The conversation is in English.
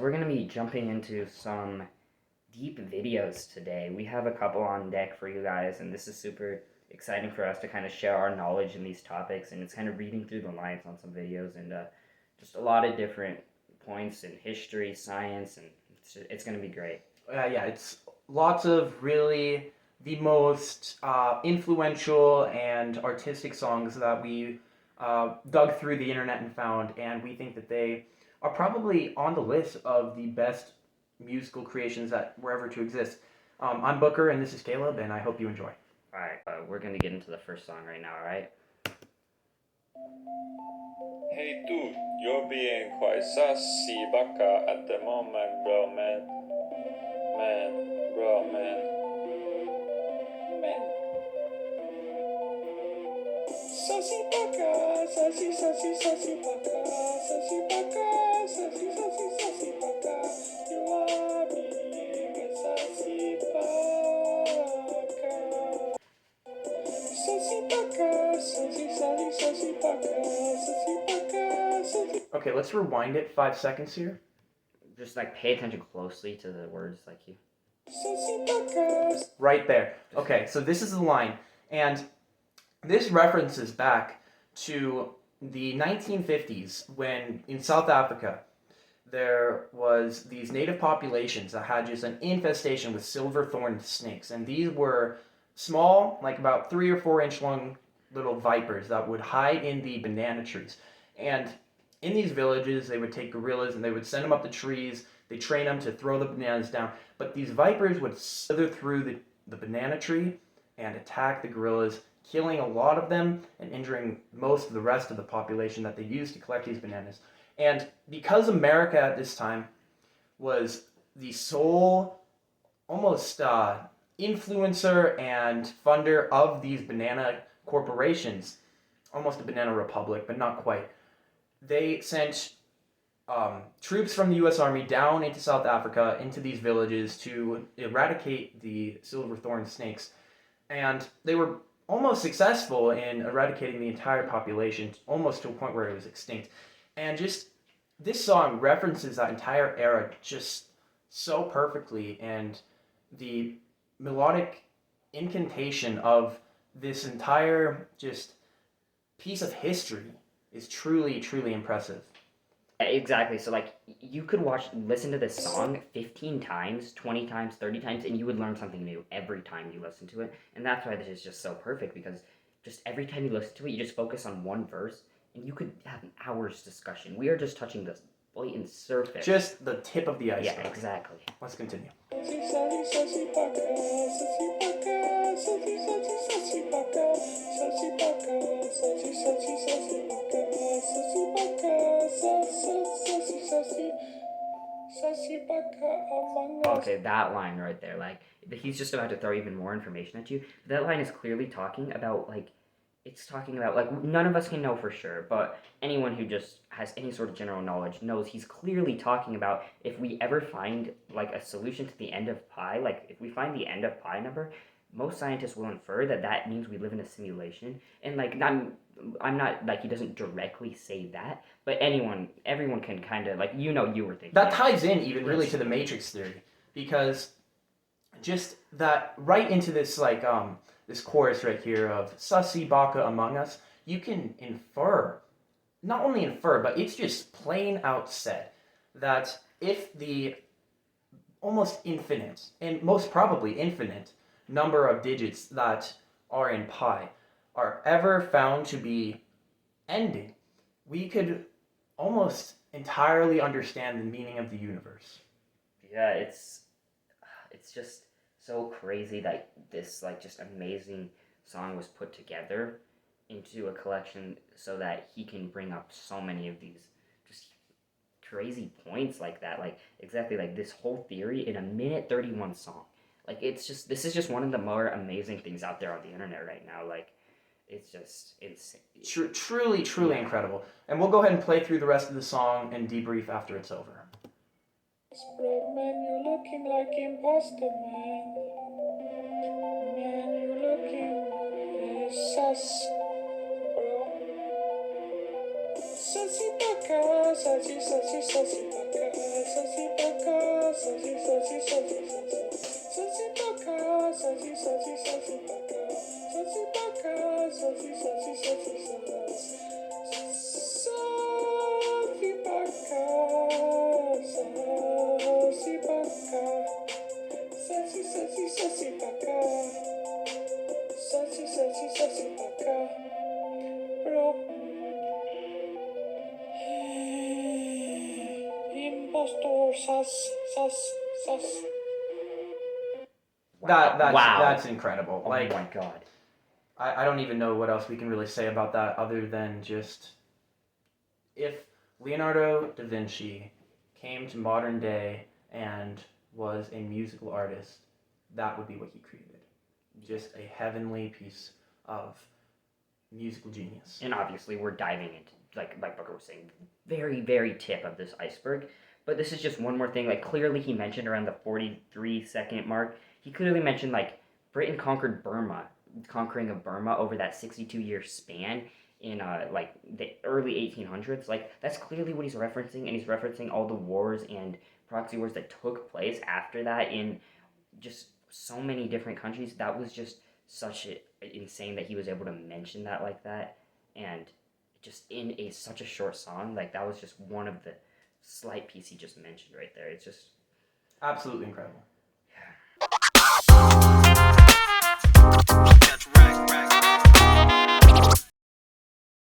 we're going to be jumping into some deep videos today. We have a couple on deck for you guys, and this is super exciting for us to kind of share our knowledge in these topics, and it's kind of reading through the lines on some videos, and just a lot of different points in history, science, and it's going to be great. Yeah, it's lots of really the most influential and artistic songs that we dug through the internet and found, and we think that they are probably on the list of the best musical creations that were ever to exist. I'm Booker, and this is Caleb, and I hope you enjoy. Alright, we're going to get into the first song right now, alright? Hey dude, you're being quite Sussy Baka at the moment, bro, man. Man. Sussy Baka, Sussy Baka, Sussy Baka, Sussy Baka. You are being a Sussy Baka. Sussy Baka, Sussy Baka. Okay, let's rewind it 5 seconds here. Just pay attention closely to the words you. Sussy Baka. Right there. Okay, so this is the line, and this references back to the 1950s when in South Africa there was these native populations that had just an infestation with silver-thorned snakes, and these were small, like about 3 or 4 inch long little vipers that would hide in the banana trees. And in these villages, they would take gorillas and they would send them up the trees. They train them to throw the bananas down, but these vipers would slither through the banana tree and attack the gorillas, killing a lot of them and injuring most of the rest of the population that they used to collect these bananas. And because America at this time was the sole almost influencer and funder of these banana corporations, almost a banana republic, but not quite, they sent troops from the U.S. Army down into South Africa, into these villages to eradicate the silver-thorned snakes. And they were almost successful in eradicating the entire population, almost to a point where it was extinct. And just this song references that entire era just so perfectly, and the melodic incantation of this entire just piece of history is truly, truly impressive. Exactly. So you could listen to this song 15 times, 20 times, 30 times, and you would learn something new every time you listen to it. And that's why this is just so perfect, because just every time you listen to it, you just focus on one verse, and you could have an hour's discussion. We are just touching the blatant surface. Just the tip of the iceberg. Yeah, exactly. Let's continue. Okay, that line right there, he's just about to throw even more information at you. That line is clearly talking about, it's talking about, none of us can know for sure, but anyone who just has any sort of general knowledge knows he's clearly talking about if we ever find, a solution to the end of pi, if we find the end of pi number, most scientists will infer that that means we live in a simulation. And, I'm not, he doesn't directly say that, but everyone can kind of, you were thinking. That ties in even really to the Matrix theory, because just that right into this, this chorus right here of Sussy Baka among us, you can not only infer, but it's just plain out said, that if the almost infinite, and most probably infinite, number of digits that are in pi are ever found to be ending, we could almost entirely understand the meaning of the universe. Yeah, it's just so crazy that this just amazing song was put together into a collection so that he can bring up so many of these just crazy points like that, exactly this whole theory in a minute 31 song. This is just one of the more amazing things out there on the internet right now. It's just insane. Truly, truly incredible. And we'll go ahead and play through the rest of the song and debrief after it's over. Bro, man, you're looking like imposter, man. Man, you're looking sus, bro. Sussy Baka, Sussy Baka, Sussy That's incredible. Oh Like, my god. I don't even know what else we can really say about that other than just if Leonardo da Vinci came to modern day and was a musical artist, that would be what he created. Just a heavenly piece of musical genius. And obviously, we're diving into, like Booker was saying, very, very tip of this iceberg. But this is just one more thing. Like, clearly, he mentioned around the 43-second mark, he clearly mentioned, like, Britain conquered Burma, conquering of Burma over that 62-year span in, like, the early 1800s. Like, that's clearly what he's referencing, and he's referencing all the wars and proxy wars that took place after that in just so many different countries. That was just such insane that he was able to mention that like that, and just in such a short song. Like, that was just one of the slight piece he just mentioned right there. It's just absolutely incredible.